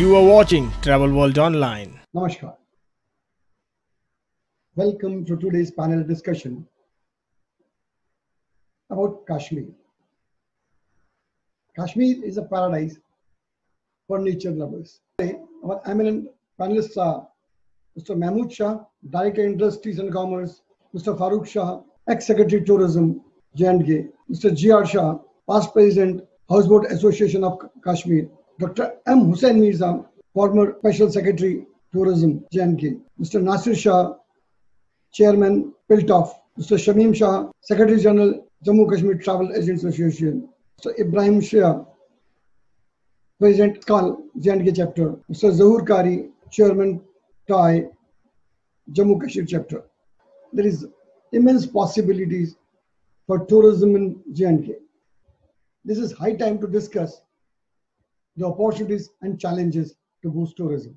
You are watching Travel World Online. Namaskar. Welcome to today's panel discussion about Kashmir. Kashmir is a paradise for nature lovers. Today, our eminent panelists are Mr. Mahmood Shah, Director Industries and Commerce, Mr. Farooq Shah, Ex-Secretary Tourism, J&K, Mr. G.R. Shah, Past President, Houseboat Association of Kashmir, Dr. M. Hussain Mirza, former Special Secretary Tourism, J&K, Mr. Nasir Shah, Chairman, Piltoff, Mr. Shamim Shah, Secretary General, Jammu Kashmir Travel Agents Association, Mr. Ibrahim Shah, President KAL, J&K Chapter, Mr. Zahur Kari, Chairman, TAI, Jammu Kashmir Chapter. There is immense possibilities for tourism in J&K. This is high time to discuss the opportunities and challenges to boost tourism.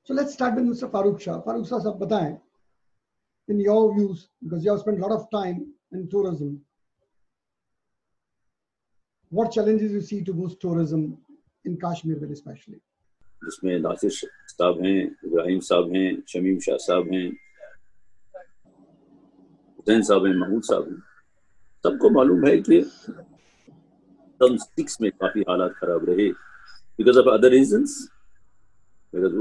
So let's start with Mr. Farooq Shah. Farooq Shah, sab bataएं, in your views, because you have spent a lot of time in tourism, what challenges you see to boost tourism in Kashmir very especially? जिसमें नासिर साहब हैं, इब्राहिम साहब हैं, शमीम शाह साहब हैं, हुसैन साहब हैं, महमूद साहब हैं, सबको मालूम है कि टर्म 6 में काफी हालात खराब रहे because of other reasons. because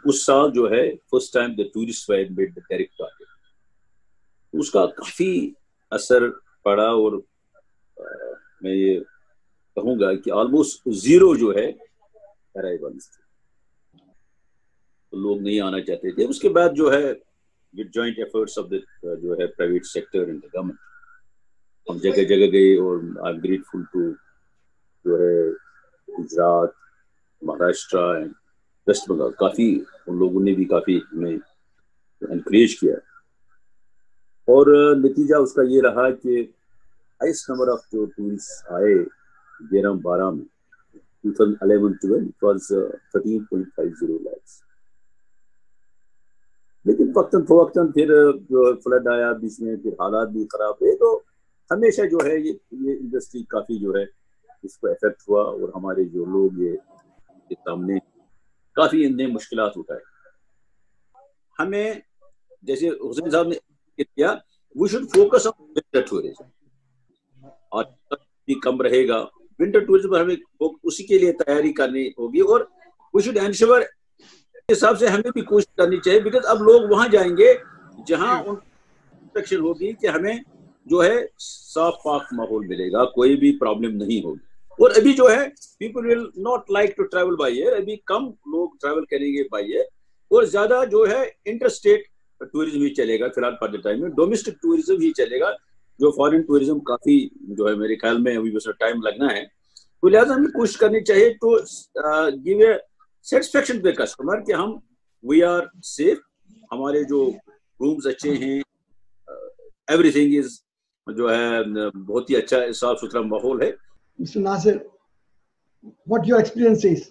उस साल जो है first time the tourist wide made the direct target, उसका काफी असर पड़ा और मैं ये कहूँगा कि ऑलमोस्ट जीरो जो है अराइवल्स थे, तो लोग नहीं आना चाहते थे. उसके बाद जो है with joint efforts of the जो है private sector and the government, हम जगह जगह गए और आई एम ग्रेटफुल टू जो है गुजरात, महाराष्ट्र एंड वेस्ट बंगाल, काफी उन लोगों ने भी काफी हमें एनकरेज किया और नतीजा उसका ये रहा कि हाईएस्ट नंबर ऑफ जो टूरिस्ट आए 11-12 में 2011-12 it was 13.50 lakhs. लेकिन वक्तन फिर जो फ्लड आया बीच में, फिर हालात भी खराब हुए, तो हमेशा जो है ये इंडस्ट्री काफी जो है इसको इफेक्ट हुआ और हमारे जो लोग ये सामने काफी इनने मुश्किलात उठाए. हमें जैसे हुसैन साहब ने किया, we should focus on winter tourism, और भी कम रहेगा विंटर टूरिज्म पर हमें उसी के लिए तैयारी करनी होगी और वी शुड एंश्योर हिसाब से हमें भी कोशिश करनी चाहिए, बिकॉज अब लोग वहां जाएंगे जहां उन प्रोटेक्शन होगी कि हमें जो है साफ पाक माहौल मिलेगा, कोई भी प्रॉब्लम नहीं होगी. और अभी जो है people will not like to travel by air, अभी कम लोग ट्रैवल करेंगे बाय एयर और ज्यादा जो है इंटरस्टेट टूरिज्म ही चलेगा फिलहाल फॉर द टाइम में, डोमेस्टिक टूरिज्म ही चलेगा. जो फॉरेन टूरिज्म काफी जो है मेरे ख्याल में अभी बस टाइम लगना है, तो लिहाजा हमें कोशिश करनी चाहिए to give a satisfaction to the customer कि हम वी आर सेफ, हमारे जो रूम्स अच्छे हैं, एवरीथिंग इज जो है बहुत ही अच्छा साफ सुथरा माहौल है. Mr. Nasir, what your experience is?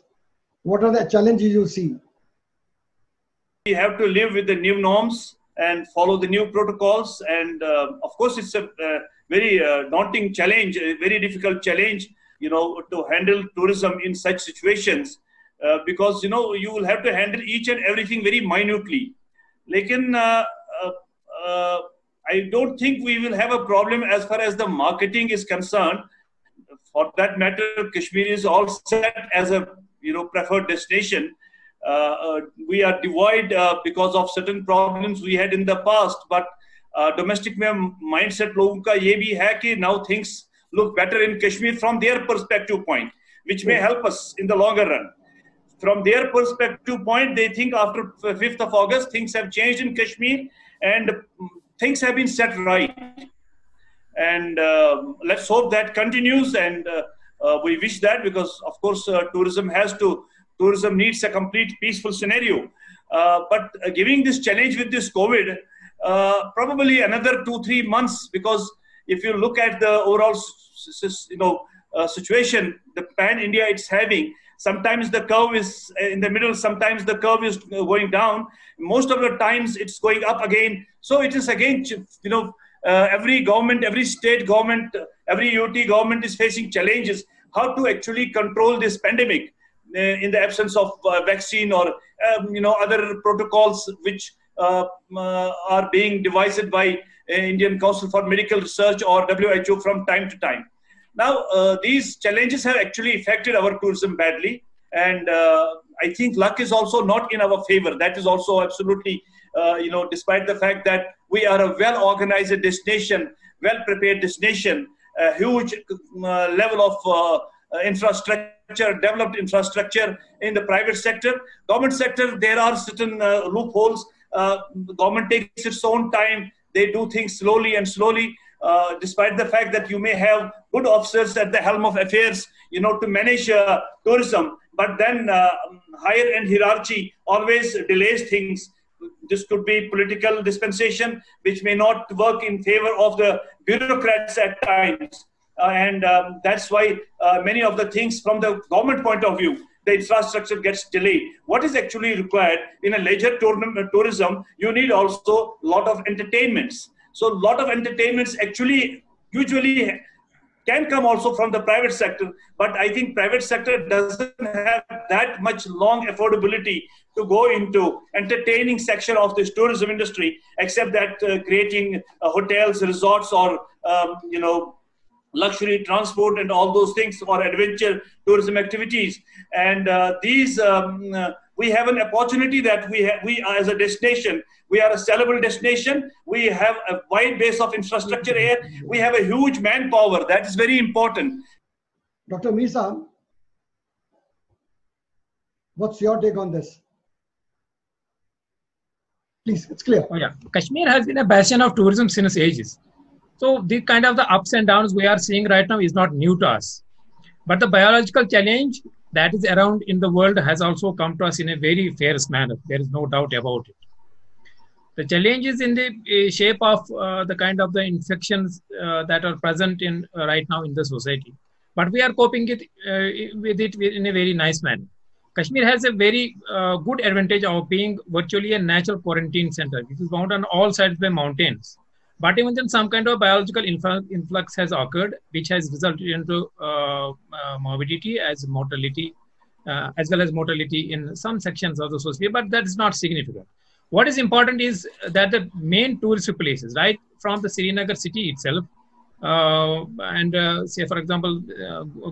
What are the challenges you see? We have to live with the new norms and follow the new protocols, and of course it's a very daunting challenge, a very difficult challenge, you know, to handle tourism in such situations, because you know you will have to handle each and everything very minutely. Lekin I don't think we will have a problem as far as the marketing is concerned. For that matter, Kashmir is all set as a preferred destination. We are divided because of certain problems we had in the past, but domestic mindset लोगों का ये भी है कि now things look better in Kashmir from their perspective point, which may help us in the longer run. From their perspective point, they think after 5th of August things have changed in Kashmir and things have been set right. And let's hope that continues, and we wish that, because of course tourism needs a complete peaceful scenario, but giving this challenge with this COVID, probably another 2-3 months, because if you look at the overall situation the pan India it's having, sometimes the curve is in the middle, sometimes the curve is going down, most of the times it's going up again. So it is again every government, every state government, every UT government is facing challenges. how to actually control this pandemic in the absence of vaccine or other protocols which are being devised by Indian Council for Medical Research or WHO from time to time. Now, these challenges have actually affected our tourism badly, and I think luck is also not in our favor. That is also absolutely, despite the fact that we are a well-organized destination, well-prepared destination, a huge level of infrastructure, developed infrastructure in the private sector. Government sector, there are certain loopholes. Government takes its own time. They do things slowly and slowly, despite the fact that you may have good officers at the helm of affairs, to manage tourism. But then higher end hierarchy always delays things. This could be political dispensation, which may not work in favor of the bureaucrats at times. And that's why many of the things from the government point of view, the infrastructure gets delayed. What is actually required in a leisure tourism, you need also a lot of entertainments. So a lot of entertainments actually usually can come also from the private sector, but I think private sector doesn't have that much long affordability to go into entertaining section of this tourism industry, except that creating hotels, resorts, or luxury transport and all those things for adventure tourism activities. And these we have an opportunity that we are as a destination. We are a sellable destination. We have a wide base of infrastructure here. We have a huge manpower. That is very important. Dr. Misa, what's your take on this? Please, it's clear. Oh, yeah. Kashmir has been a bastion of tourism since ages. So the kind of the ups and downs we are seeing right now is not new to us. But the biological challenge that is around in the world has also come to us in a very fierce manner. There is no doubt about it. The challenge is in the shape of the kind of the infections that are present in right now in the society. But we are coping with it in a very nice manner. Kashmir has a very good advantage of being virtually a natural quarantine center, which is bounded on all sides by mountains. But even then, some kind of biological influx has occurred, which has resulted into morbidity as mortality, as well as mortality in some sections of the society. But that is not significant. What is important is that the main tourist places, right from the Srinagar city itself, and say for example,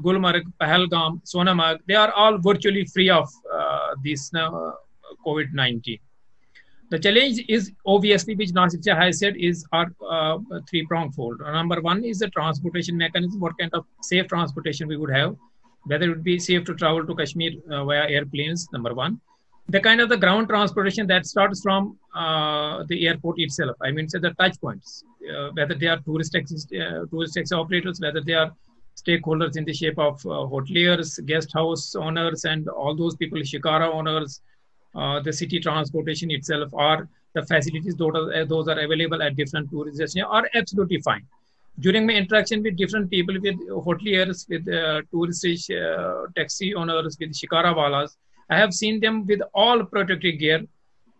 Gulmarg, Pahalgam, Sonmarg, they are all virtually free of this COVID-19. The challenge is obviously, which Nasir Shah has said, is our three-pronged fold. Number one is the transportation mechanism. What kind of safe transportation we would have, whether it would be safe to travel to Kashmir via airplanes, number one. The kind of the ground transportation that starts from the airport itself. I mean, say the touch points, whether they are tourist taxi operators, whether they are stakeholders in the shape of hoteliers, guest house owners, and all those people, shikara owners, the city transportation itself, or the facilities those are available at different tourist destinations are absolutely fine. During my interaction with different people, with hoteliers, with tourist taxi owners, with shikara walas, I have seen them with all protective gear.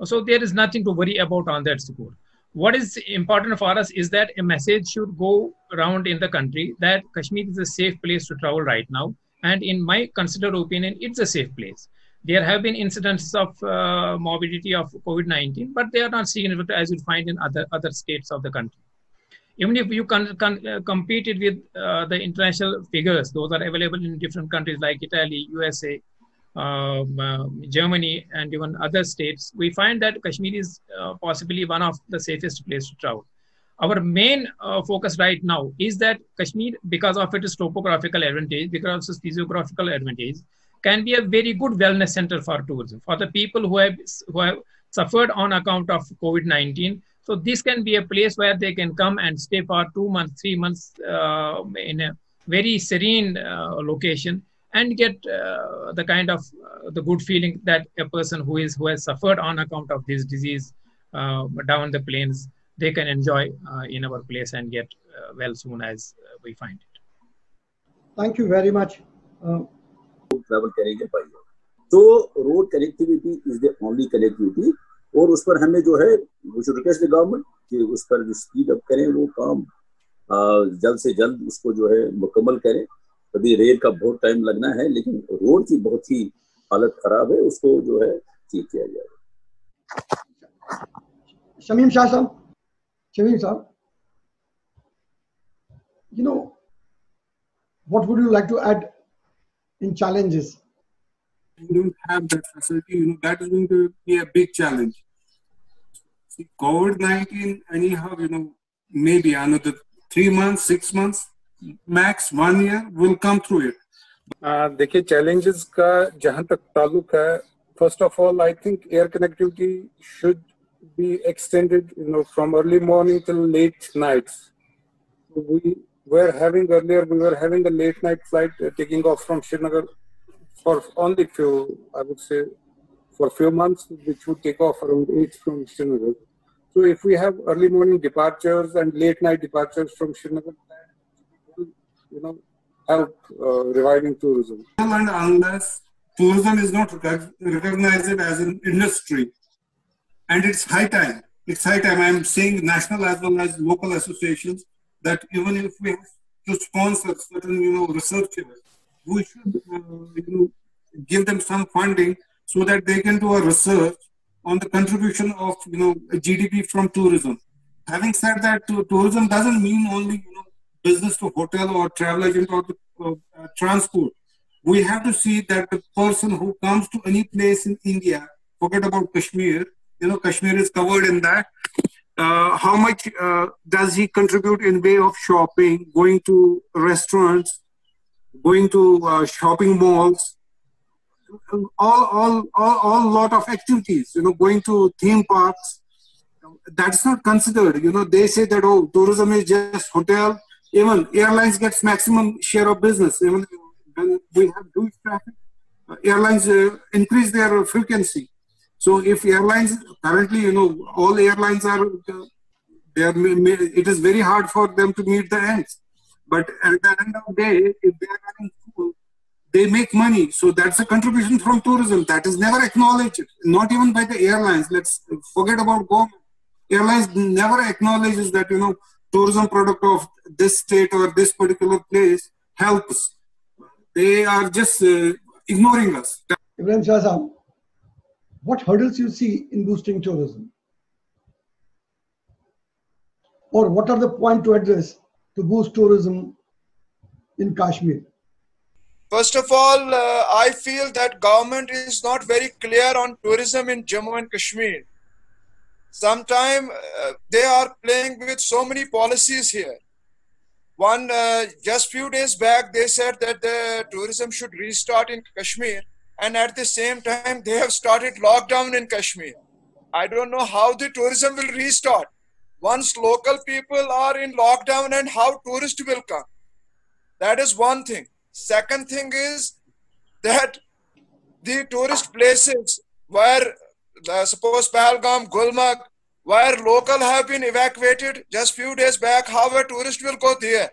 So there is nothing to worry about on that score. What is important for us is that a message should go around in the country that Kashmir is a safe place to travel right now. And in my considered opinion, it's a safe place. There have been incidents of morbidity of COVID-19, but they are not significant as you find in other states of the country. Even if you compete it with the international figures, those are available in different countries like Italy, USA, Germany, and even other states, we find that Kashmir is possibly one of the safest places to travel. Our main focus right now is that Kashmir, because of its topographical advantage, because of its physiographical advantage, can be a very good wellness center for tourism, for the people who have suffered on account of COVID-19. So this can be a place where they can come and stay for 2 months, 3 months in a very serene location, and get the kind of the good feeling that a person who has suffered on account of this disease down the plains, they can enjoy in our place and get well soon as we find it. Thank you very much. Travel करेंगे भाई, तो road connectivity is the only connectivity, और उस पर हमें जो है वो शुड रिक्वेस्ट द गवर्नमेंट कि उस पर जो स्पीड अप करें, वो काम जल्द से जल्द उसको जो है मुकम्मल करें, ابھی ریل کا بہت ٹائم لگنا ہے, لیکن روڈ کی بہت ہی حالت خراب ہے, اس کو جو ہے ٹھیک کیا جائے. شمیم شاہ صاحب, Shamim Saab, what would you like to add in challenges? You don't have that facility, that is going to be a big challenge. See, COVID-19, anyhow, maybe another 3 months, 6 months, max 1 year, will come through it. دیکھیے challenges کا جہاں تک تعلق ہے, first of all I think air connectivity should be extended from early morning till late nights. We were having a late night flight taking off from Srinagar for only I would say for few months, which would take off around 8 from Srinagar. So if we have early morning departures and late night departures from Srinagar, that will help reviving tourism. And unless tourism is not recognized as an industry, and it's high time. I am saying national as well as local associations that even if we have to sponsor certain, researchers, we should, give them some funding so that they can do a research on the contribution of, GDP from tourism. Having said that, tourism doesn't mean only, business to hotel or travel agent or transport. We have to see that the person who comes to any place in India, forget about Kashmir, Kashmir is covered in that. How much does he contribute in way of shopping, going to restaurants, going to shopping malls, all lot of activities, going to theme parks. That's not considered. They say that, tourism is just hotel. Even airlines gets maximum share of business. Even when we have huge traffic, airlines increase their frequency. So if airlines currently, all airlines are, it is very hard for them to meet the ends. But at the end of the day, if they are running full, they make money. So that's a contribution from tourism that is never acknowledged, not even by the airlines. Let's forget about government. Airlines never acknowledges that, tourism product of this state or this particular place helps. They are just ignoring us. Ibrahim Shah Saab, what hurdles you see in boosting tourism? Or what are the points to address to boost tourism in Kashmir? First of all, I feel that government is not very clear on tourism in Jammu and Kashmir. Sometimes they are playing with so many policies here. One, just few days back, they said that the tourism should restart in Kashmir. And at the same time, they have started lockdown in Kashmir. I don't know how the tourism will restart. Once local people are in lockdown and how tourists will come. That is one thing. Second thing is that the tourist places where, suppose Pahalgam, Gulmarg, where local have been evacuated just few days back, how a tourist will go there?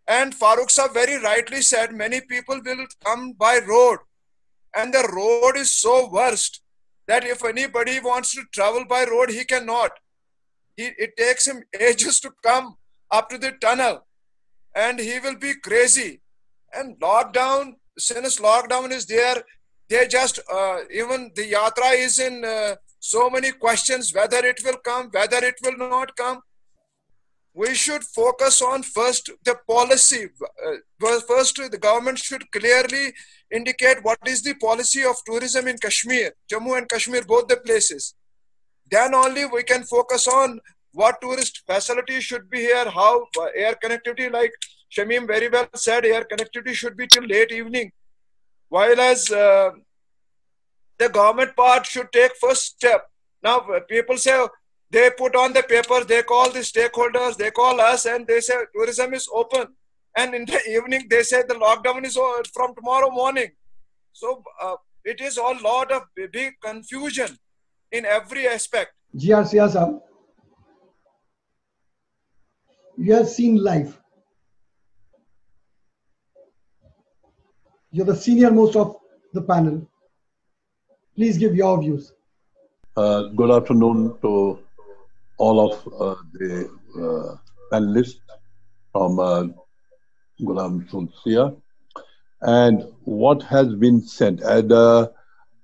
And Farooq Saab very rightly said, many people will come by road. And the road is so worst that if anybody wants to travel by road, he cannot. It takes him ages to come up to the tunnel. And he will be crazy. And lockdown, since lockdown is there, they just, even the yatra is in so many questions, whether it will come, whether it will not come. We should focus on first the policy. First, the government should clearly indicate what is the policy of tourism in Kashmir, Jammu and Kashmir, both the places. Then only we can focus on what tourist facilities should be here, how air connectivity, like Shamim very well said, air connectivity should be till late evening. While as the government part should take first step. Now people say, they put on the paper, they call the stakeholders, they call us and they say tourism is open. And in the evening, they say the lockdown is from tomorrow morning. So it is a lot of big confusion in every aspect. G.R. Siyasa, you have seen life. You're the senior most of the panel. Please give your views. Good afternoon to all of the panelists from Ghulam Sulsia. And what has been said, and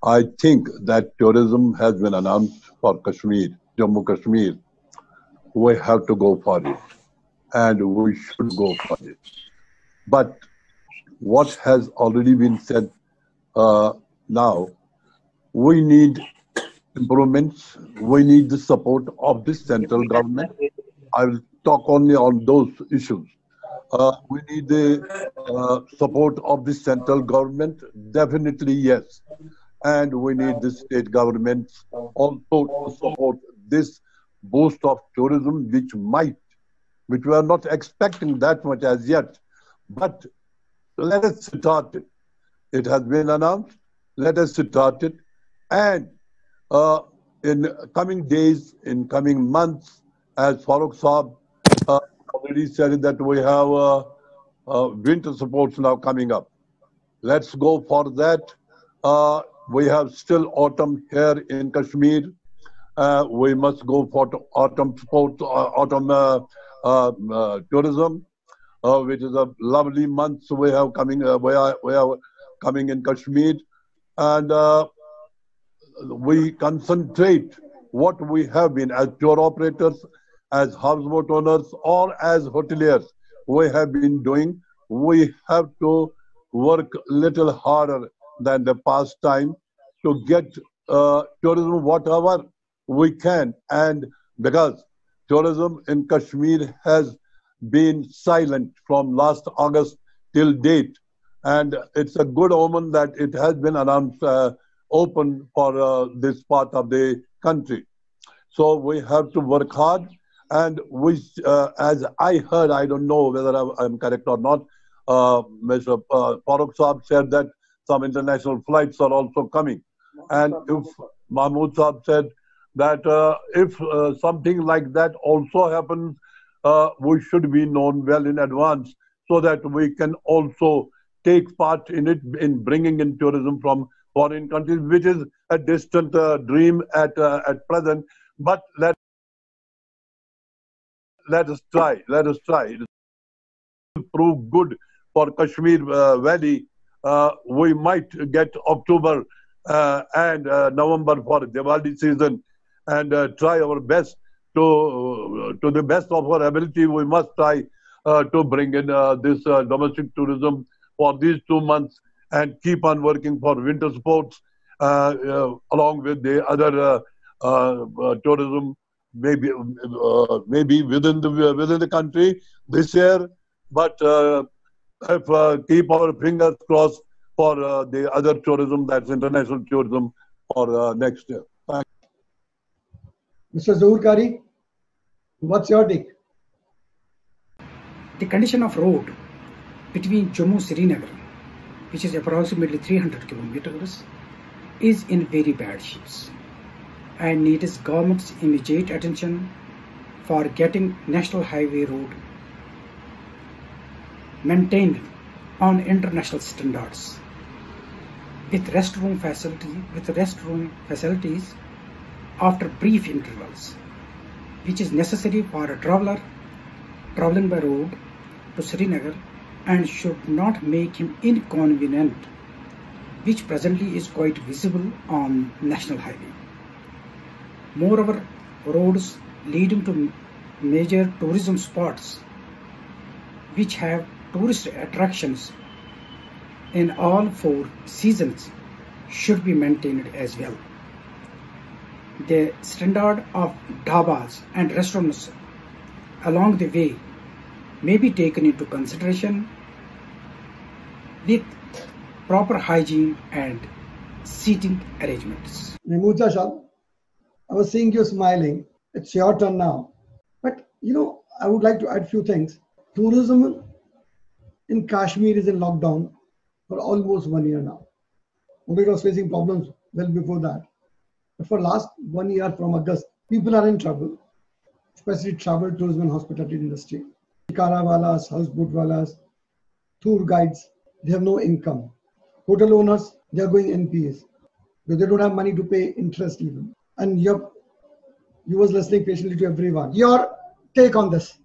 I think that tourism has been announced for Kashmir, Jammu Kashmir. We have to go for it, and we should go for it. But what has already been said now, we need improvements. We need the support of the central government. I will talk only on those issues. We need the support of the central government, definitely yes. And we need the state governments also to support this boost of tourism, which we are not expecting that much as yet. But let us start it. It has been announced. Let us start it. And in coming days, in coming months, as Farooq Saab already said that we have winter sports now coming up. Let's go for that. We have still autumn here in Kashmir. We must go for autumn sports, autumn tourism, which is a lovely month we have coming. We are coming in Kashmir, and we concentrate what we have been as tour operators, as houseboat owners, or as hoteliers. We have been doing. We have to work a little harder than the past time to get tourism whatever we can. And because tourism in Kashmir has been silent from last August till date, and it's a good omen that it has been announced open for this part of the country. So we have to work hard. And we, as I heard, I don't know whether I'm correct or not, Mr. Farooq Saab said that some international flights are also coming. And if Mahmood Saab said that if something like that also happens, we should be known well in advance so that we can also take part in it, in bringing in tourism from foreign countries, which is a distant dream at present. But let us try. Let us try. It will prove good for Kashmir Valley. We might get October and November for Diwali season, and try our best to the best of our ability. We must try to bring in this domestic tourism for these 2 months and keep on working for winter sports along with the other tourism. Maybe within the country this year, but if keep our fingers crossed for the other tourism, that's international tourism, for next year. Thank you. Mr. Zohar Kari, what's your take? The condition of road between Jammu Srinagar, which is approximately 300 kilometers, is in very bad shape, and needs government's immediate attention for getting National Highway Road maintained on international standards with restroom facilities after brief intervals, which is necessary for a traveler traveling by road to Srinagar and should not make him inconvenient, which presently is quite visible on National Highway. Moreover, roads leading to major tourism spots which have tourist attractions in all 4 seasons should be maintained as well. The standard of dhabas and restaurants along the way may be taken into consideration with proper hygiene and seating arrangements. Mahmood Shah, I was seeing you smiling. It's your turn now. But, I would like to add a few things. Tourism in Kashmir is in lockdown for almost 1 year now. It was facing problems well before that. But for last 1 year from August, people are in trouble, especially travel, tourism and hospitality industry. Karawalas, houseboatwalas, tour guides, they have no income. Hotel owners, they are going NPAs. They don't have money to pay interest even. And you was listening patiently to everyone. Your take on this?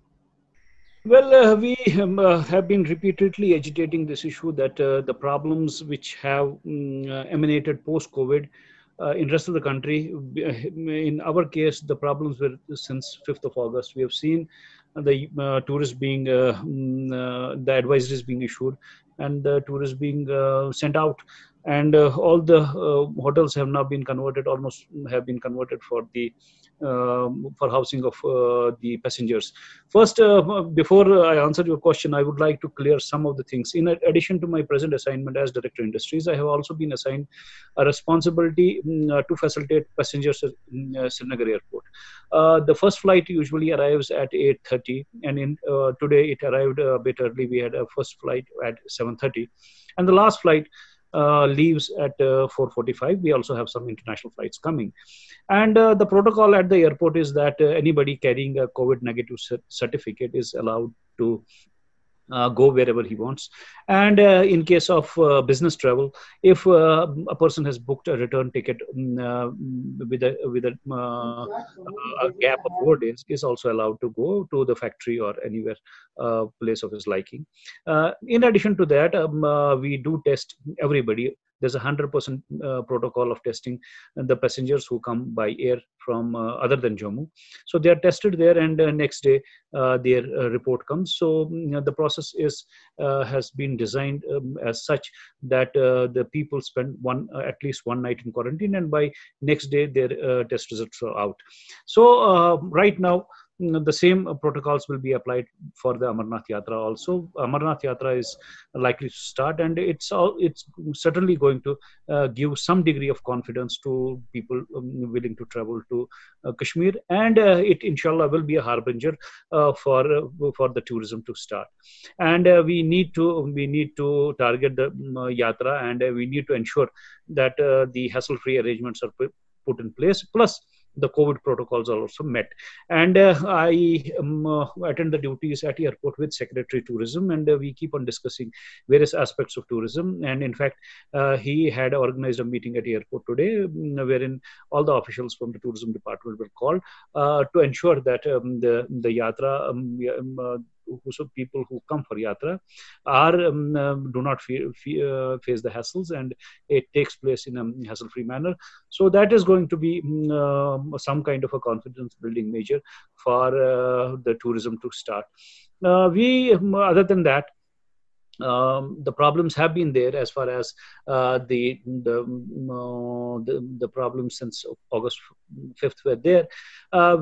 Well, we have been repeatedly agitating this issue that the problems which have emanated post-COVID in rest of the country, in our case, the problems were since 5th of August. We have seen the tourists being, the advisories being issued and the tourists being sent out. And all the hotels have now been converted, almost have been converted for the for housing of the passengers. First, before I answer your question, I would like to clear some of the things. In addition to my present assignment as Director Industries, I have also been assigned a responsibility to facilitate passengers in Srinagar Airport. The first flight usually arrives at 8:30, and today it arrived a bit early. We had a first flight at 7:30, and the last flight leaves at 4:45. We also have some international flights coming. And the protocol at the airport is that anybody carrying a COVID negative certificate is allowed to go wherever he wants. And in case of business travel, if a person has booked a return ticket with a gap of 4 days, is also allowed to go to the factory or anywhere place of his liking. In addition to that, we do test everybody. There's a 100% protocol of testing the passengers who come by air from other than Jammu. So they are tested there, and next day their report comes. So the process is has been designed as such that the people spend at least one night in quarantine, and by next day their test results are out. So right now, the same protocols will be applied for the Amarnath Yatra also. Amarnath Yatra is likely to start, and it's certainly going to give some degree of confidence to people willing to travel to Kashmir, and it inshallah will be a harbinger for the tourism to start. And we need to target the Yatra, and we need to ensure that the hassle-free arrangements are put in place. Plus, the COVID protocols are also met. And I attend the duties at the airport with Secretary Tourism, and we keep on discussing various aspects of tourism. And in fact, he had organized a meeting at the airport today, wherein all the officials from the tourism department were called to ensure that the Yatra, so people who come for Yatra do not face the hassles, and it takes place in a hassle-free manner. So that is going to be some kind of a confidence-building measure for the tourism to start. Other than that, the problems have been there as far as the problems since August 5th were there.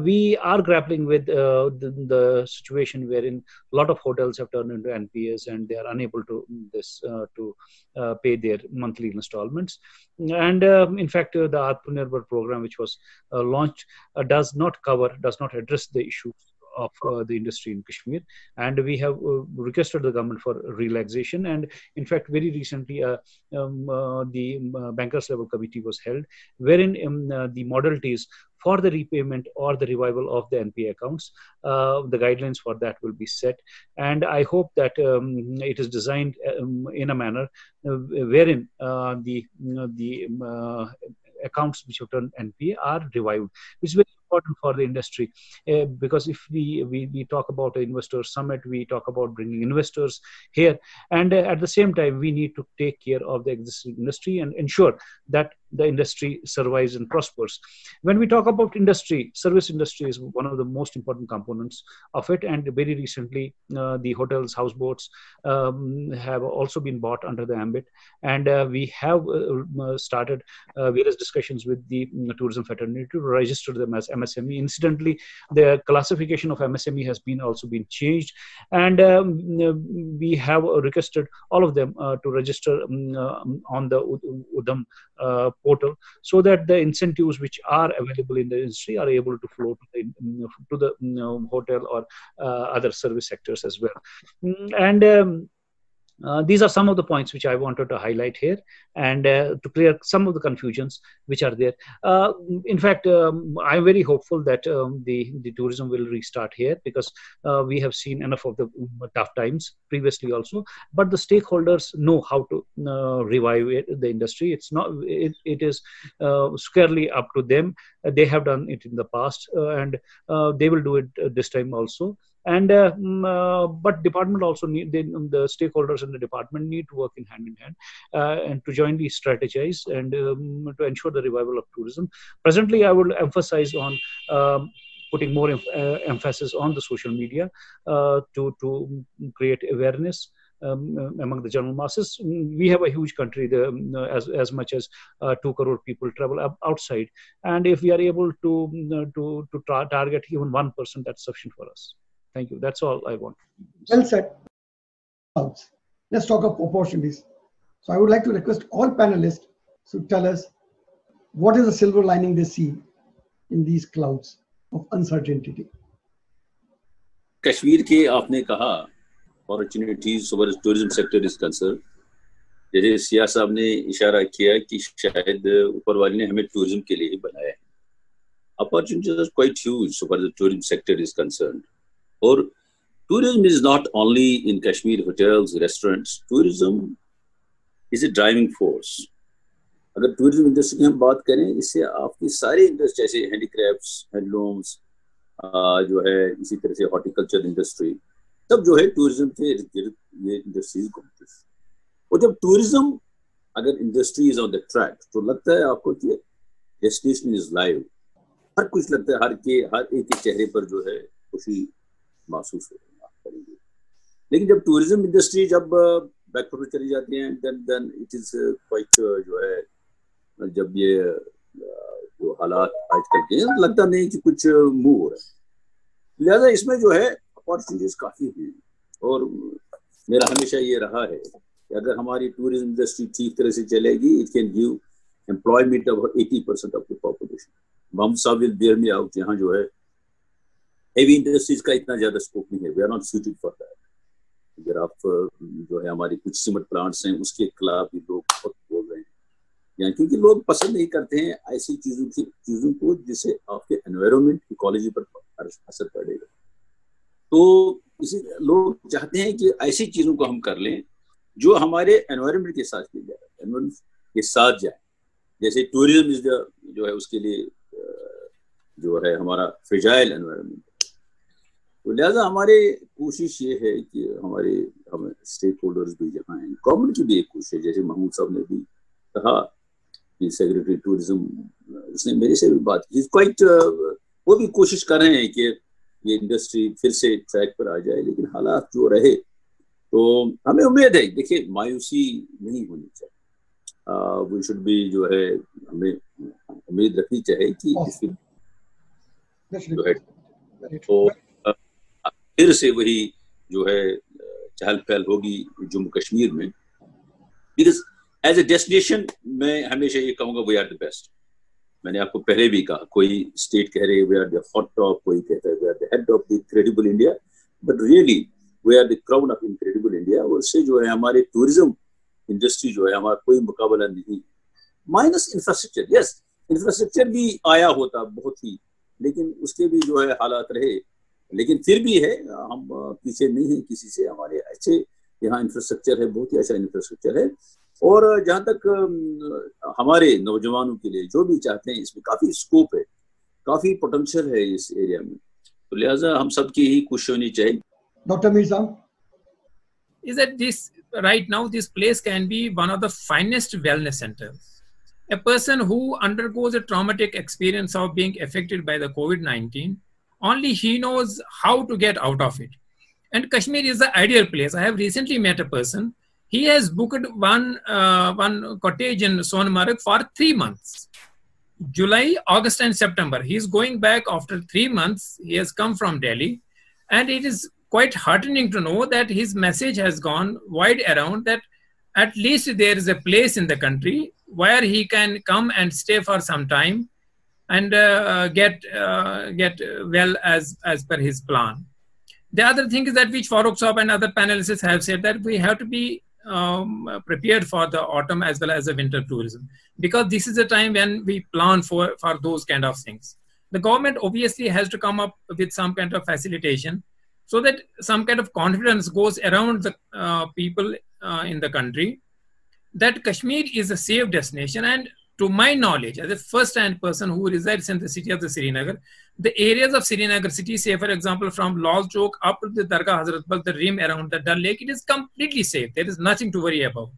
We are grappling with the situation wherein a lot of hotels have turned into NPAs, and they are unable to pay their monthly installments. And in fact, the Atmanirbhar program, which was launched, does not address the issues of the industry in Kashmir, and we have requested the government for relaxation. And in fact, very recently the bankers level committee was held, wherein the modalities for the repayment or the revival of the NPA accounts, the guidelines for that will be set. And I hope that it is designed in a manner wherein the accounts which have turned NPA are revived, which is very important for the industry, because if we talk about an investor summit, we talk about bringing investors here, and at the same time we need to take care of the existing industry and ensure that the industry survives and prospers. When we talk about industry, service industry is one of the most important components of it, and very recently the hotels, houseboats have also been bought under the ambit, and we have started various discussions with the tourism fraternity to register them as MSME. Incidentally, the classification of MSME has also been changed, and we have requested all of them to register on the Udam portal, so that the incentives which are available in the industry are able to flow to the hotel or other service sectors as well. And these are some of the points which I wanted to highlight here, and to clear some of the confusions which are there. In fact, I'm very hopeful that the tourism will restart here, because we have seen enough of the tough times previously also. But the stakeholders know how to revive the industry. It is squarely up to them. They have done it in the past, and they will do it this time also. And but department also the stakeholders in the department need to work in hand and to jointly strategize and to ensure the revival of tourism. Presently, I would emphasize on putting more emphasis on the social media to create awareness among the general masses. We have a huge country, as much as 2 crore people travel outside, and if we are able to target even 1%, that's sufficient for us. Thank you. That's all I want. Well said. Let's talk of opportunities. So I would like to request all panelists to tell us what is the silver lining they see in these clouds of uncertainty. Kashmir के आपने कहा opportunities over the tourism sector is concerned. जैसे सिया साहब ने इशारा किया कि शायद ऊपर वाले ने हमें tourism के लिए ही बनाया है. Opportunities are quite huge so far as the tourism sector is concerned. Or tourism is not only in Kashmir hotels, restaurants. Tourism is a driving force. अगर tourism industry की हम बात करें, इससे आपकी सारी industry जैसे handicrafts, handlooms, जो है इसी तरह से horticulture industry, तब जो है tourism के ये industries घूमती है. और जब tourism अगर industry is on the track, तो लगता है आपको कि destination is live. हर कुछ लगता है हर एक के चेहरे पर जो है खुशी महसूस करेंगे. लेकिन जब टूरिज्म इंडस्ट्री जब बैकफुट पर चली जाती है, then it is quite जो है जब ये जो हालात आजकल के लगता नहीं कि कुछ मूव हो रहा है. लिहाजा इसमें जो है अपॉर्चुनिटीज काफी हैं और मेरा हमेशा ये रहा है कि अगर हमारी टूरिज्म इंडस्ट्री ठीक तरह से चलेगी, it can give employment of 80% of the population. Mohammad sahab will bear me out, यहाँ जो है हेवी इंडस्ट्रीज का इतना ज्यादा स्कोप नहीं है. We are not suited for that. अगर आप जो है हमारी कुछ सीमेंट प्लांट्स हैं उसके खिलाफ भी लोग बहुत बोल रहे हैं यहाँ, क्योंकि लोग पसंद नहीं करते हैं ऐसी चीजों को जिससे आपके एनवायरमेंट इकोलॉजी पर असर पड़ेगा. तो इसी लोग चाहते हैं कि ऐसी चीजों को हम कर लें जो हमारे एनवायरमेंट के साथ किया जाए, एनवायरमेंट के साथ जाए. जैसे टूरिज्म जो है उसके लिए जो है हमारा फ्रेजाइल एनवायरमेंट. तो लिहाजा हमारे कोशिश ये है कि हम स्टेक होल्डर्स भी जहाँ हैं, गवर्नमेंट की भी एक कोशिश है. जैसे महमूद साहब ने भी कहा कि सेक्रेटरी टूरिज्म उसने मेरे से भी बात की, क्वाइट वो भी कोशिश कर रहे हैं कि ये इंडस्ट्री फिर से ट्रैक पर आ जाए. लेकिन हालात जो रहे तो हमें उम्मीद है, देखिए मायूसी नहीं होनी चाहिए. वी शुड बी जो है हमें उम्मीद रखनी चाहिए कि जो है तो फिर से वही जो है चहल पहल होगी जम्मू कश्मीर में. बिकॉज एज ए डेस्टिनेशन मैं हमेशा ये कहूँगा वी आर द बेस्ट. मैंने आपको पहले भी कहा, कोई स्टेट कह रहे we are the hot top, कोई कहता है we are the head of the incredible India, but really we are the crown of incredible India. और उससे जो है हमारे टूरिज्म इंडस्ट्री जो है हमारा कोई मुकाबला नहीं. माइनस इंफ्रास्ट्रक्चर, यस इंफ्रास्ट्रक्चर भी आया होता बहुत ही, लेकिन उसके भी जो है हालात रहे. लेकिन फिर भी है, हम पीछे नहीं हैं किसी से. हमारे अच्छे यहाँ इंफ्रास्ट्रक्चर है, बहुत ही अच्छा इंफ्रास्ट्रक्चर है. और जहाँ तक हमारे नौजवानों के लिए जो भी चाहते हैं, इसमें काफी स्कोप है, काफी पोटेंशियल है इस एरिया में. तो लिहाजा हम सबकी ही कोशिश होनी चाहिए. Doctor Mir is that this right now this place can be one of the finest wellness centers. A person who undergoes a traumatic experience of being affected by the COVID-19, only he knows how to get out of it. And Kashmir is the ideal place. I have recently met a person. He has booked one cottage in Sonmarg for 3 months. July, August and September. He is going back after 3 months. He has come from Delhi. And it is quite heartening to know that his message has gone wide around that at least there is a place in the country where he can come and stay for some time and get well as per his plan. The other thing is that which Farooq Saab and other panelists have said, that we have to be prepared for the autumn as well as the winter tourism, because this is a time when we plan for those kind of things. The government obviously has to come up with some kind of facilitation so that some kind of confidence goes around the people in the country that Kashmir is a safe destination. And to my knowledge, as a first-hand person who resides in the city of the Srinagar, the areas of Srinagar city, say for example from Lal Chowk up to the Dargah Hazrat Bal, the rim around the Dal Lake, it is completely safe. There is nothing to worry about.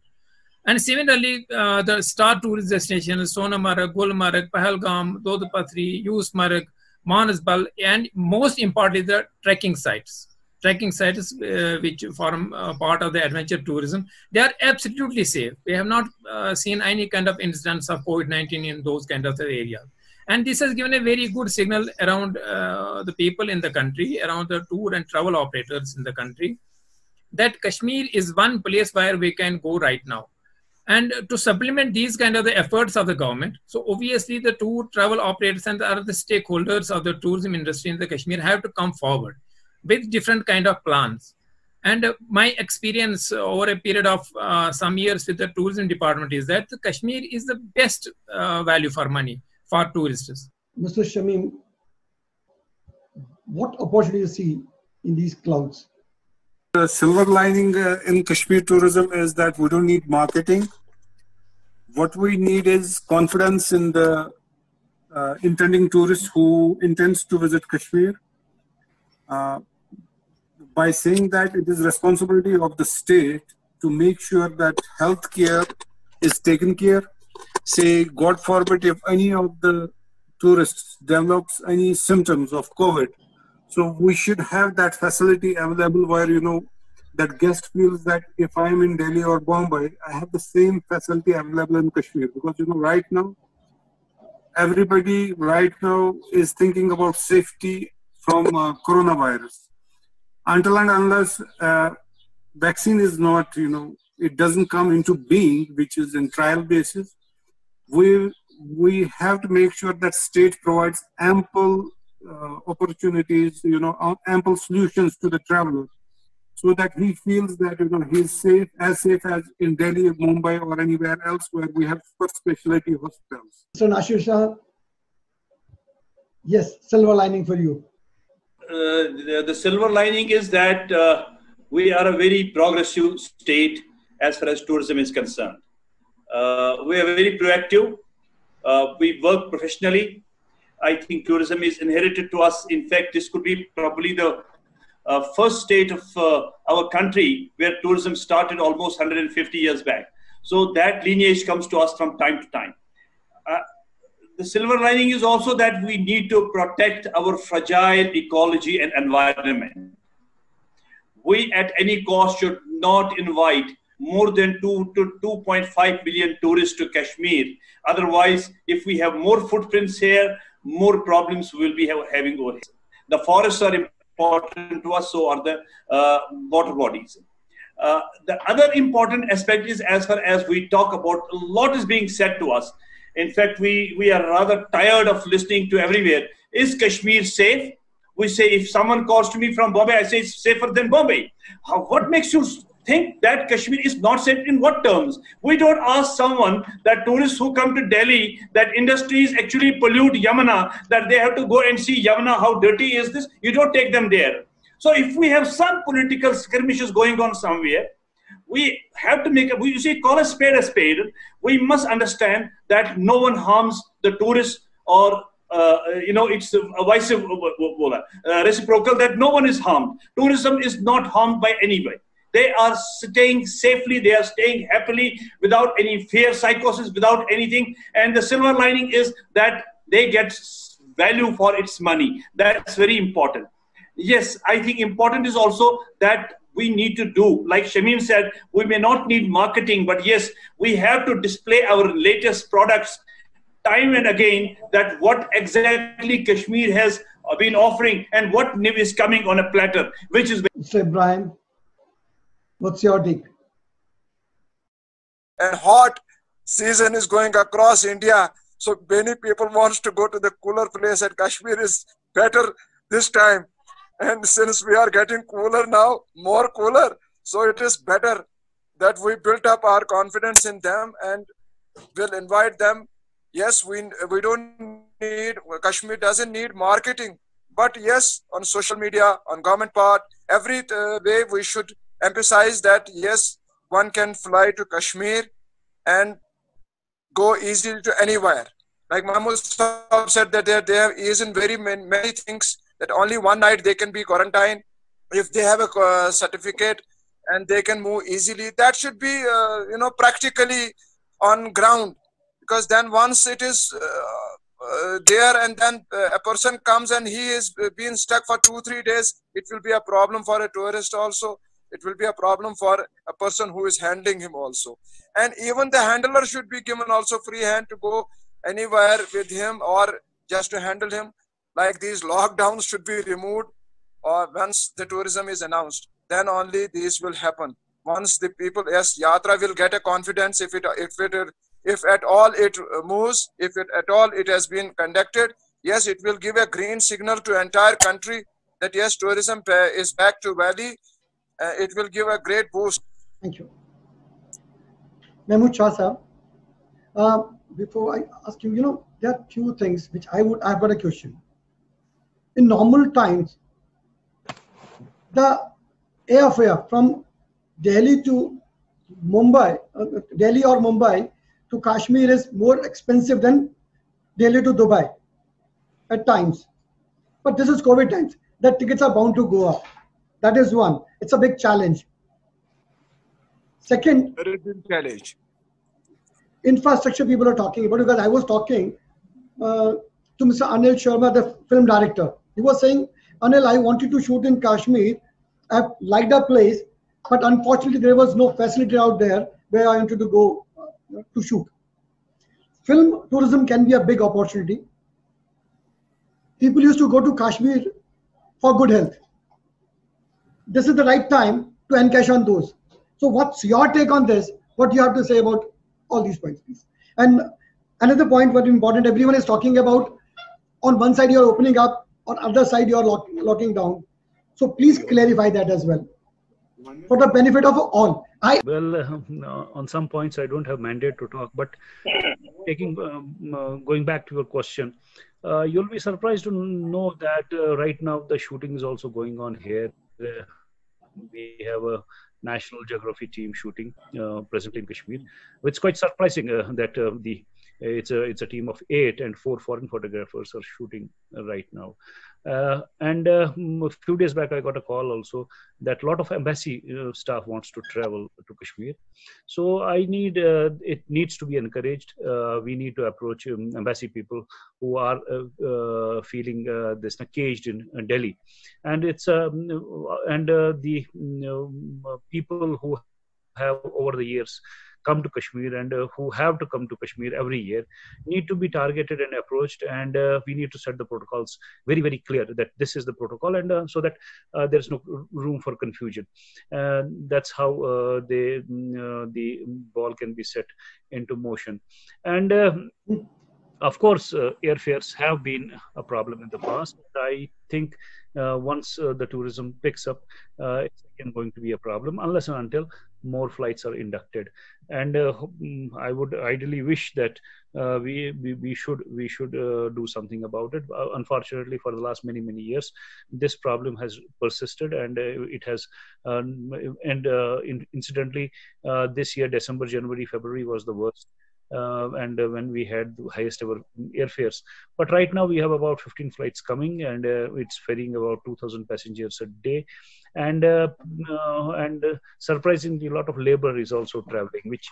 And similarly, the star tourist destinations, Sonamarg, Gulmarg, Pahalgam, Dodhpatri, Yusmarg, Manasbal, and most importantly, the trekking sites. Trekking sites which form part of the adventure tourism, they are absolutely safe. We have not seen any kind of incidents of COVID-19 in those kind of areas. And this has given a very good signal around the people in the country, around the tour and travel operators in the country, that Kashmir is one place where we can go right now. And to supplement these kind of the efforts of the government, so obviously the tour travel operators and the other stakeholders of the tourism industry in the Kashmir have to come forward with different kind of plans. And my experience over a period of some years with the tourism department is that the Kashmir is the best value for money for tourists. Mr. Shamim, what opportunities do you see in these clouds? The silver lining in Kashmir tourism is that we don't need marketing. What we need is confidence in the intending tourist who intends to visit Kashmir. By saying that it is responsibility of the state to make sure that healthcare is taken care. Say, God forbid, if any of the tourists develops any symptoms of COVID, so we should have that facility available where, you know, that guest feels that if I'm in Delhi or Bombay, I have the same facility available in Kashmir. Because, you know, right now, everybody right now is thinking about safety from coronavirus. Until and unless vaccine is not, you know, it doesn't come into being, which is in trial basis, we have to make sure that state provides ample opportunities, you know, ample solutions to the traveler, so that he feels that, you know, he's safe as in Delhi, Mumbai, or anywhere else where we have super specialty hospitals. Mr. Nasir Shah, yes, silver lining for you. The silver lining is that we are a very progressive state as far as tourism is concerned. We are very proactive. We work professionally. I think tourism is inherited to us. In fact, this could be probably the first state of our country where tourism started almost 150 years back. So that lineage comes to us from time to time. The silver lining is also that we need to protect our fragile ecology and environment. We at any cost should not invite more than 2 to 2.5 billion tourists to Kashmir. Otherwise, if we have more footprints here, more problems we will be having over here. The forests are important to us, so are the water bodies. The other important aspect is, as far as we talk about, a lot is being said to us. In fact, we are rather tired of listening to everywhere. Is Kashmir safe? We say, if someone calls to me from Bombay, I say it's safer than Bombay. What makes you think that Kashmir is not safe? In what terms? We don't ask someone that tourists who come to Delhi, that industries actually pollute Yamuna, that they have to go and see Yamuna, how dirty is this? You don't take them there. So if we have some political skirmishes going on somewhere, we have to make you see, call a spade, we must understand that no one harms the tourists, or you know, it's a vice reciprocal, that no one is harmed. Tourism is not harmed by anybody. They are staying safely, they are staying happily, without any fear, psychosis, without anything. And the silver lining is that they get value for its money. That's very important. Yes, I think important is also that we need to do, like Shamim said, we may not need marketing, but yes, we have to display our latest products time and again, that what exactly Kashmir has been offering and what new is coming on a platter, which is... Mr. Ibrahim, what's your take? And hot season is going across India, so many people want to go to the cooler place, and Kashmir is better this time. And since we are getting cooler now, more cooler, so it is better that we built up our confidence in them and will invite them. Yes, we don't need, Kashmir doesn't need marketing, but yes, on social media, on government part, every way we should emphasize that yes, one can fly to Kashmir and go easily to anywhere. Like Mahmood Saab said that there is in very many things that only one night they can be quarantined if they have a certificate and they can move easily. That should be practically on ground, because then once it is there and then a person comes and he is being stuck for 2-3 days, it will be a problem for a tourist also. It will be a problem for a person who is handling him also. And even the handler should be given also free hand to go anywhere with him or just to handle him. Like these lockdowns should be removed, or once the tourism is announced, then only these will happen. Once the people, yes, Yatra will get a confidence if at all it moves, if it at all it has been conducted. Yes, it will give a green signal to entire country that yes, tourism is back to Valley. It will give a great boost. Thank you. Mahmood Shah sir, before I ask you, there are few things which I've got a question. In normal times, the airfare from Delhi to Mumbai, Delhi or Mumbai to Kashmir is more expensive than Delhi to Dubai at times. But this is COVID times. The tickets are bound to go up. That is one. It's a big challenge. Second, very big challenge. Infrastructure people are talking about, because I was talking to Mr. Anil Sharma, the film director. He was saying, Anil, I wanted to shoot in Kashmir. I've liked the place, but unfortunately there was no facility out there where I wanted to go to shoot. Film tourism can be a big opportunity. People used to go to Kashmir for good health. This is the right time to encash on those. So what's your take on this? What do you have to say about all these points, please? And another point, what important, everyone is talking about, on one side you're opening up, on other side you're locking down. So please clarify that as well, for the benefit of all. On some points I don't have mandate to talk, but going back to your question, you'll be surprised to know that right now the shooting is also going on here. We have a National Geography team shooting presently in Kashmir. It's quite surprising that it's a team of 8 and 4 foreign photographers are shooting right now. And a few days back I got a call also that a lot of embassy staff wants to travel to Kashmir. So it needs to be encouraged. We need to approach embassy people who are feeling this caged in Delhi, and it's the people who have over the years come to Kashmir and who have to come to Kashmir every year need to be targeted and approached, and we need to set the protocols very, very clear that this is the protocol, and so that there's no room for confusion. That's how the ball can be set into motion. And of course, airfares have been a problem in the past. I think once the tourism picks up, it's again going to be a problem unless and until more flights are inducted. And I would ideally wish that we should do something about it. Unfortunately, for the last many years, this problem has persisted, and it has. Incidentally, this year, December, January, February was the worst. And when we had the highest ever airfares. But right now we have about 15 flights coming, and it's ferrying about 2,000 passengers a day. And surprisingly, a lot of labor is also traveling, which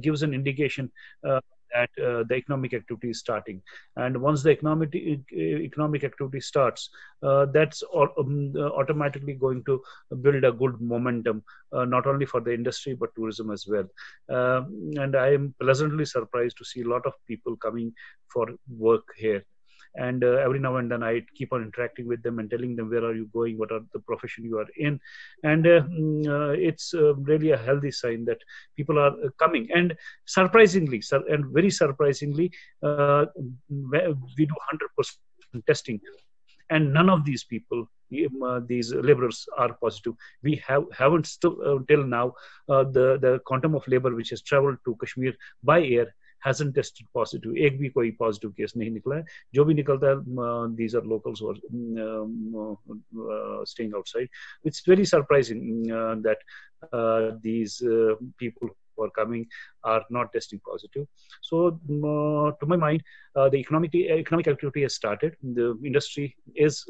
gives an indication that the economic activity is starting. And once the economic activity starts, that's automatically going to build a good momentum, not only for the industry, but tourism as well. And I am pleasantly surprised to see a lot of people coming for work here. And every now and then I keep on interacting with them and telling them, where are you going? What are the profession you are in? And it's really a healthy sign that people are coming. And surprisingly, and very surprisingly, we do 100% testing. And none of these people, these laborers, are positive. We haven't still till now, the quantum of labor which has traveled to Kashmir by air hasn't tested positive. एक भी कोई positive case नहीं निकला है. जो भी निकलता है, these are locals who are staying outside. It's very surprising that these people who are coming are not testing positive. So to my mind, the economic activity has started. The industry is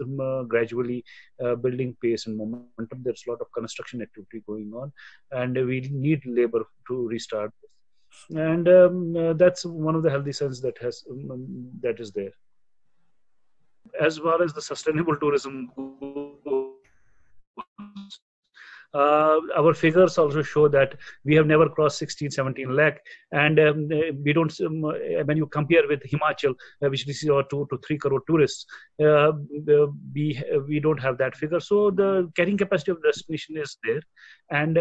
gradually building pace and momentum. There's a lot of construction activity going on, and we need labor to restart this. And that's one of the healthy signs that is there. As far as the sustainable tourism goes, our figures also show that we have never crossed 16-17 lakh, and we don't. When you compare with Himachal, which receives about 2 to 3 crore tourists, we don't have that figure. So the carrying capacity of the destination is there, and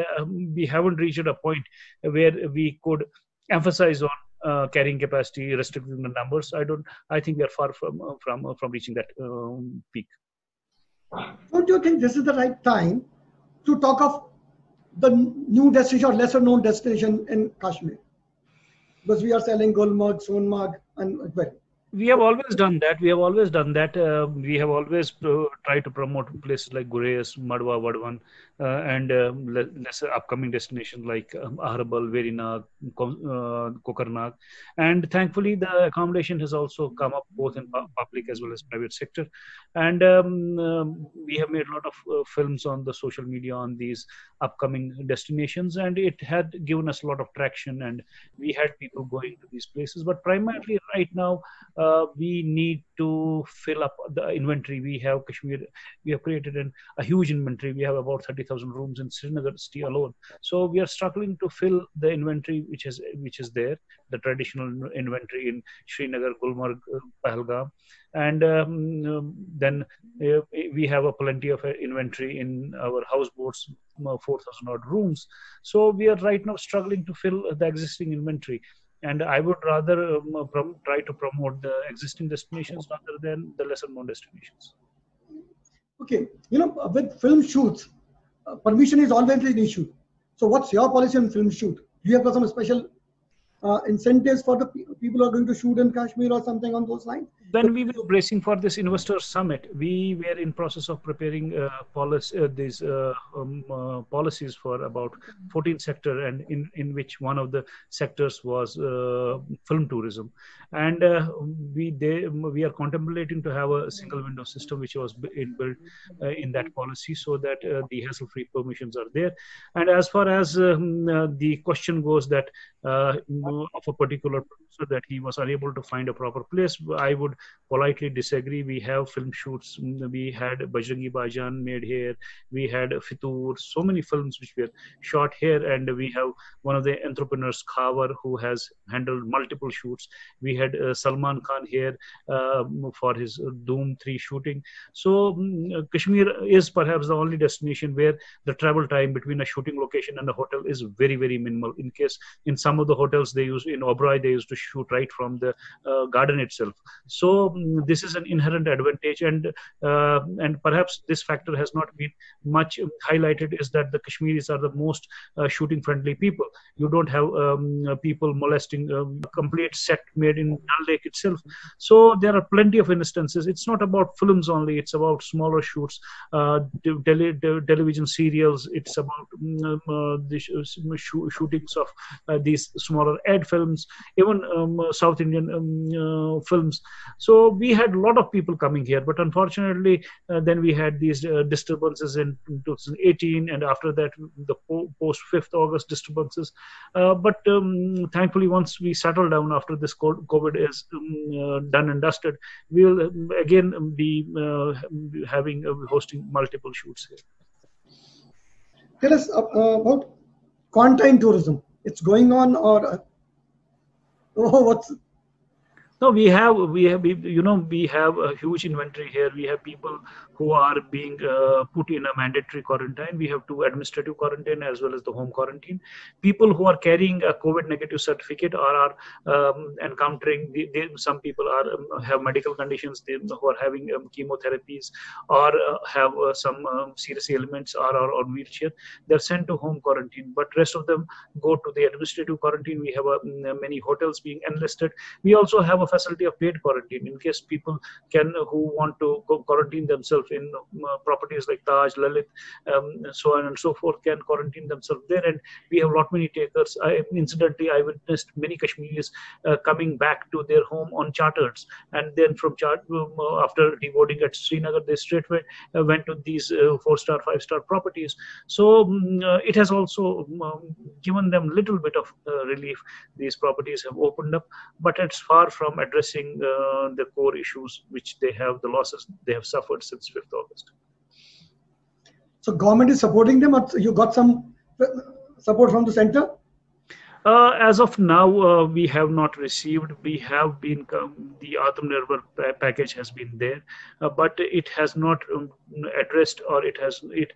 we haven't reached a point where we could emphasize on carrying capacity, restricting the numbers. I think we are far from reaching that peak. Don't you think this is the right time to talk of the new destination or lesser known destination in Kashmir? Because we are selling Gulmarg, Sonmarg, and well. We have always done that. We have always tried to promote places like Gurez, Madhwa, Vadhavan, and lesser upcoming destinations like Aharbal, Verinag, Kokarnag. And thankfully, the accommodation has also come up both in public as well as private sector. And we have made a lot of films on the social media on these upcoming destinations, and it had given us a lot of traction, and we had people going to these places. But primarily right now, we need to fill up the inventory. We have created a huge inventory. We have about 30,000 rooms in Srinagar city alone. So we are struggling to fill the inventory which is there, the traditional inventory in Srinagar, Gulmarg, Pahalgam. And then we have a plenty of inventory in our houseboats, 4,000 odd rooms. So we are right now struggling to fill the existing inventory. And I would rather try to promote the existing destinations rather than the lesser known destinations. Okay, with film shoots, permission is always an issue. So what's your policy on film shoot? Do you have some special incentives for the people who are going to shoot in Kashmir or something on those lines? When we were bracing for this investor summit, we were in process of preparing these policies for about 14 sectors, and in which one of the sectors was film tourism. And we are contemplating to have a single window system which was built in that policy, so that the hassle-free permissions are there. And as far as the question goes that of a particular producer that he was unable to find a proper place, I would politely disagree. We have film shoots. We had Bajrangi Bhaijaan made here. We had Fitur. So many films which were shot here, and we have one of the entrepreneurs, Khawar, who has handled multiple shoots. We had Salman Khan here for his Doom 3 shooting. So Kashmir is perhaps the only destination where the travel time between a shooting location and a hotel is very, very minimal. In some of the hotels they use, in Oberoi, they used to shoot right from the garden itself. So this is an inherent advantage, and perhaps this factor has not been much highlighted, is that the Kashmiris are the most shooting friendly people. You don't have people molesting a complete set made in Dal Lake itself. So there are plenty of instances. It's not about films only, it's about smaller shoots, television serials. It's about the shootings of these smaller ad films, even South Indian films. So we had a lot of people coming here, but unfortunately then we had these disturbances in 2018, and after that the post 5th August disturbances. But thankfully, once we settle down after this COVID is done and dusted, we will again be hosting multiple shoots here. Tell us about quarantine tourism. It's going on, or what's? No, we have a huge inventory here. We have people who are being put in a mandatory quarantine. We have 2 administrative quarantine as well as the home quarantine. People who are carrying a COVID negative certificate or are encountering, some people have medical conditions, who are having chemotherapies or have some serious ailments or are on wheelchair. They're sent to home quarantine, but rest of them go to the administrative quarantine. We have many hotels being enlisted. We also have a facility of paid quarantine in case people who want to quarantine themselves in properties like Taj, Lalit, so on and so forth, can quarantine themselves there. And we have lot many takers. Incidentally, I witnessed many Kashmiris coming back to their home on charters, and then from after deboarding at Srinagar, they straightway went to these 4-star, 5-star properties. So it has also given them little bit of relief. These properties have opened up, but it's far from addressing the core issues which they have, the losses they have suffered since 5th August. So government is supporting them, or you got some support from the center? As of now, we have not received. We have been, the Atmanirbhar package has been there, but it has not addressed, or it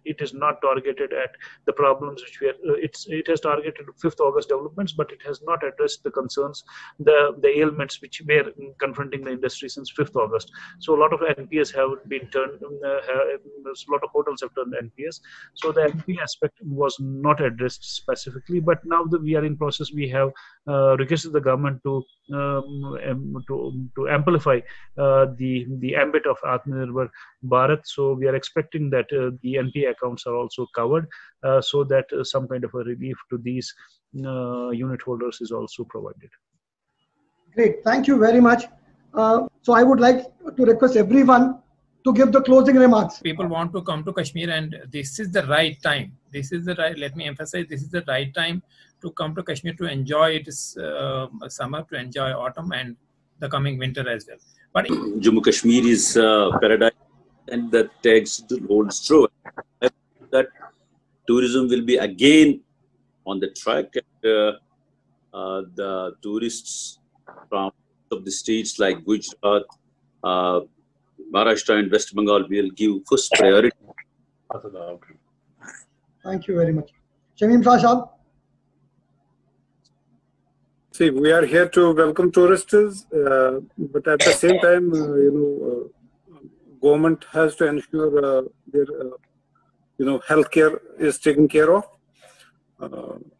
is not targeted at the problems which we are. It has targeted 5th August developments, but it has not addressed the concerns, the ailments which were confronting the industry since 5th August. So a lot of NPS have been turned. A lot of hotels have turned NPS. So the NP aspect was not addressed specifically, but now that we are in process, we have requested the government to amplify the ambit of Atmanirbhar Bharat. So we are expecting that the NP accounts are also covered, so that some kind of a relief to these unit holders is also provided. Great, thank you very much. So I would like to request everyone to give the closing remarks. People want to come to Kashmir, and this is the right time. This is the right, let me emphasize, this is the right time to come to Kashmir to enjoy its summer, to enjoy autumn and the coming winter as well. But Jammu Kashmir is paradise, and the tags holds true. I think that tourism will be again on the track, and the tourists from the states like Gujarat, Maharashtra and West Bengal will give first priority. Thank you very much. Shamim Shah. See, we are here to welcome tourists, but at the same time, government has to ensure their, healthcare is taken care of.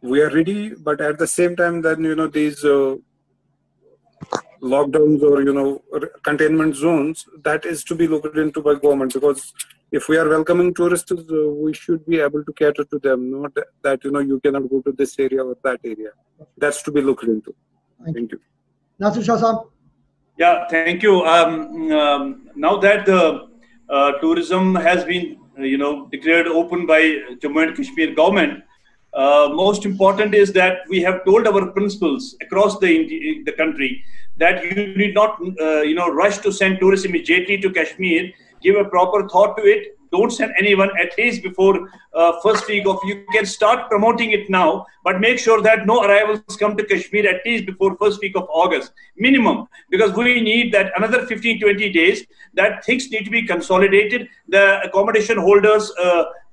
We are ready, but at the same time, then these lockdowns or containment zones, that is to be looked into by government, because if we are welcoming tourists, we should be able to cater to them, not that you cannot go to this area or that area. That's to be looked into. Thank you. Nasir Shah Saab. Yeah, thank you. Now that the tourism has been declared open by Jammu and Kashmir government, most important is that we have told our principals across the country that you need not rush to send tourists immediately to Kashmir. Give a proper thought to it. Don't send anyone at least before first week of. You can start promoting it now, but make sure that no arrivals come to Kashmir at least before first week of August minimum, because we need that another 15-20 days. That things need to be consolidated. The accommodation holders,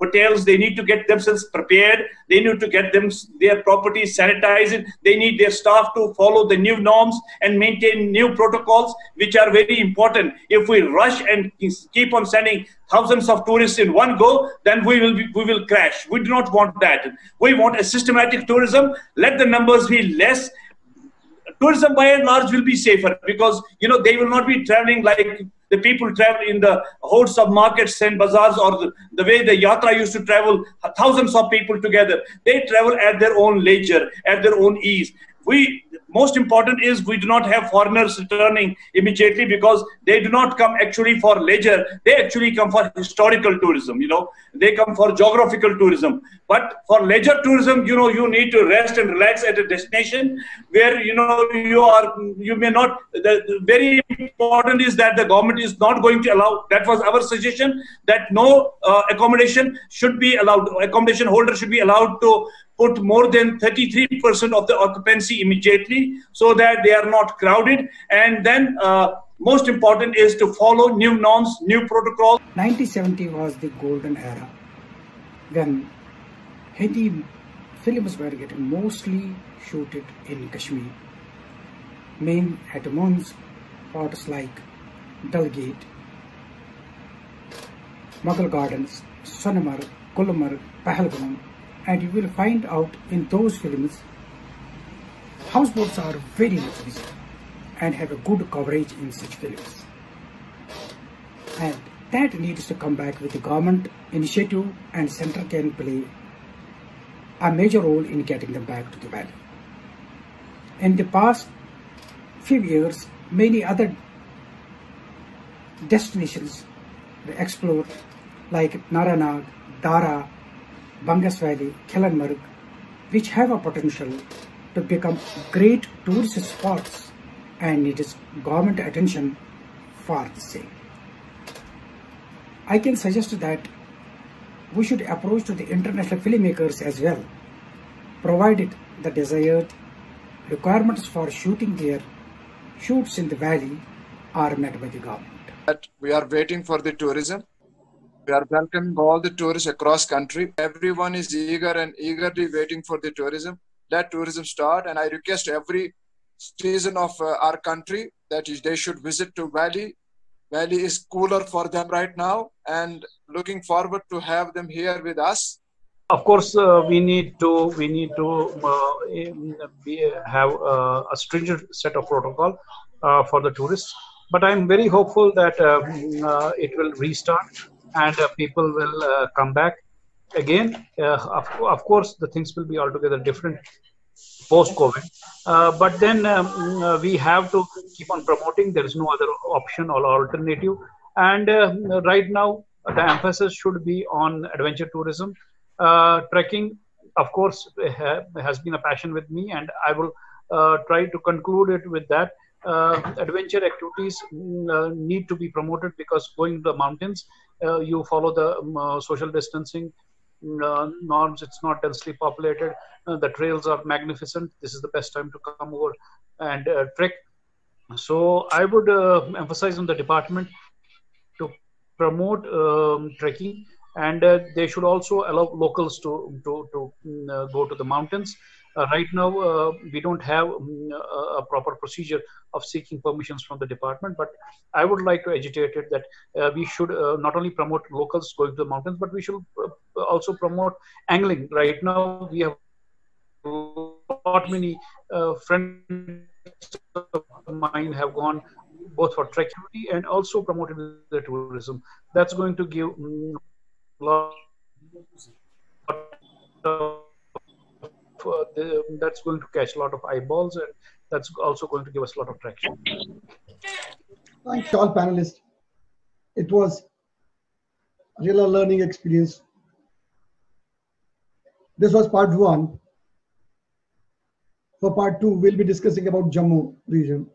hotels, they need to get themselves prepared. They need to get their properties sanitized. They need their staff to follow the new norms and maintain new protocols, which are very important. If we rush and keep on sending thousands of tourists in one go, then we will crash. We do not want that. We want a systematic tourism. Let the numbers be less. Tourism by and large will be safer, because they will not be traveling like the people travel in the hordes of markets and bazaars, or the way the yatra used to travel, thousands of people together. They travel at their own leisure, at their own ease. Most important is we do not have foreigners returning immediately, because they do not come actually for leisure. They actually come for historical tourism. They come for geographical tourism. But for leisure tourism, you need to rest and relax at a destination where you may not. The very important is that the government is not going to allow. That was our suggestion, that no accommodation should be allowed. Accommodation holder should be allowed to put more than 33% of the occupancy immediately, so that they are not crowded. And then most important is to follow new norms, new protocols. 1970 was the golden era when Hindi films were getting mostly shooted in Kashmir. Main at spots like Dal Gate, Mughal Gardens, Sonamarg, Gulmarg, Pahalgam, and you will find out in those films houseboats are very much visible, and have a good coverage in such failures. And that needs to come back with the government initiative, and center can play a major role in getting them back to the valley. In the past few years, many other destinations were explored like Naranag, Dara, Bangas Valley, Kelanmarg, which have a potential to become great tourist spots and needs government attention for the same. I can suggest that we should approach to the international filmmakers as well, provided the desired requirements for shooting their shoots in the valley are met by the government. We are waiting for the tourism. We are welcoming all the tourists across country. Everyone is eager and eagerly waiting for the tourism. Let tourism start, and I request every citizen of our country that they should visit to Valley. Valley is cooler for them right now, and looking forward to have them here with us. Of course, we need to have a stringent set of protocol for the tourists. But I'm very hopeful that it will restart and people will come back again. Of course, the things will be altogether different post-COVID. But then we have to keep on promoting. There is no other option or alternative. And right now, the emphasis should be on adventure tourism. Trekking, of course, has been a passion with me, and I will try to conclude it with that. Adventure activities need to be promoted, because going to the mountains, you follow the social distancing norms. It's not densely populated. The trails are magnificent. This is the best time to come over and trek. So I would emphasize on the department to promote trekking, and they should also allow locals to go to the mountains. Right now, we don't have a proper procedure of seeking permissions from the department, but I would like to agitate it that we should not only promote locals going to the mountains, but we should also promote angling. Right now, we have not many friends of mine have gone both for trekking and also promoted the tourism. That's going to give that's going to catch a lot of eyeballs, and that's also going to give us a lot of traction. Thank you all panelists. It was a real learning experience. This was part 1. For part 2, we'll be discussing about Jammu region,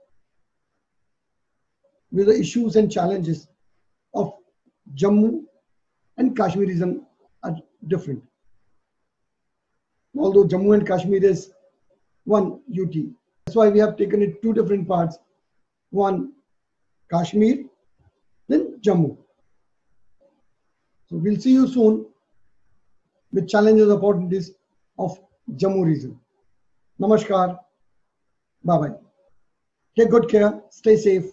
with the issues and challenges of Jammu and Kashmir region are different. Although Jammu and Kashmir is one UT. That's why we have taken it 2 different parts. One, Kashmir, then Jammu. So we'll see you soon with challenges and opportunities of Jammu region. Namaskar. Bye-bye. Take good care. Stay safe.